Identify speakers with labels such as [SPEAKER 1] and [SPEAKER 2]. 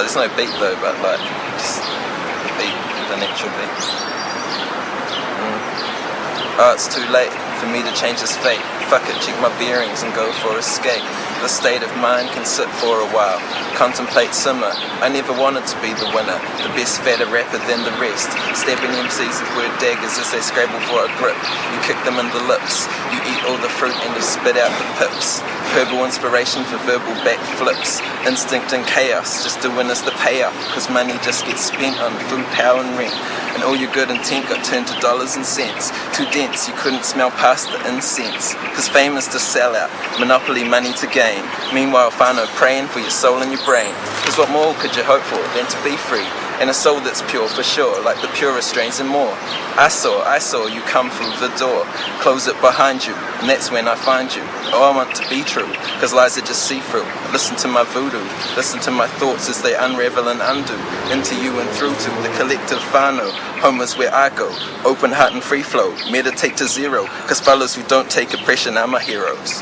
[SPEAKER 1] There's no beat though, but like, just beat, the natural beat. Oh, it's too late for me to change this fate. Fuck it, check my bearings and go for escape. The state of mind can sit for a while, contemplate, simmer. I never wanted to be the winner, the best fatter rapper than the rest. Stabbing MCs with word daggers as they scrabble for a grip. You kick them in the lips, you eat all the fruit and you spit out the pips. Herbal inspiration for verbal backflips. Instinct and chaos, just doing us the payoff. Cause money just gets spent on food, power and rent. And all your good intent got turned to dollars and cents. Too dense, you couldn't smell past the incense. Cause fame is to sell out, monopoly money to gain. Meanwhile, whānau praying for your soul and your brain. Cause what more could you hope for than to be free? And a soul that's pure for sure, like the purest strains and more. I saw you come through the door. Close it behind you, and that's when I find you. Oh, I want to be true, cause lies are just see-through. Listen to my voodoo, listen to my thoughts as they unravel and undo. Into you and through to the collective whānau. Home is where I go, open heart and free flow. Meditate to zero, cause fellas who don't take oppression are my heroes.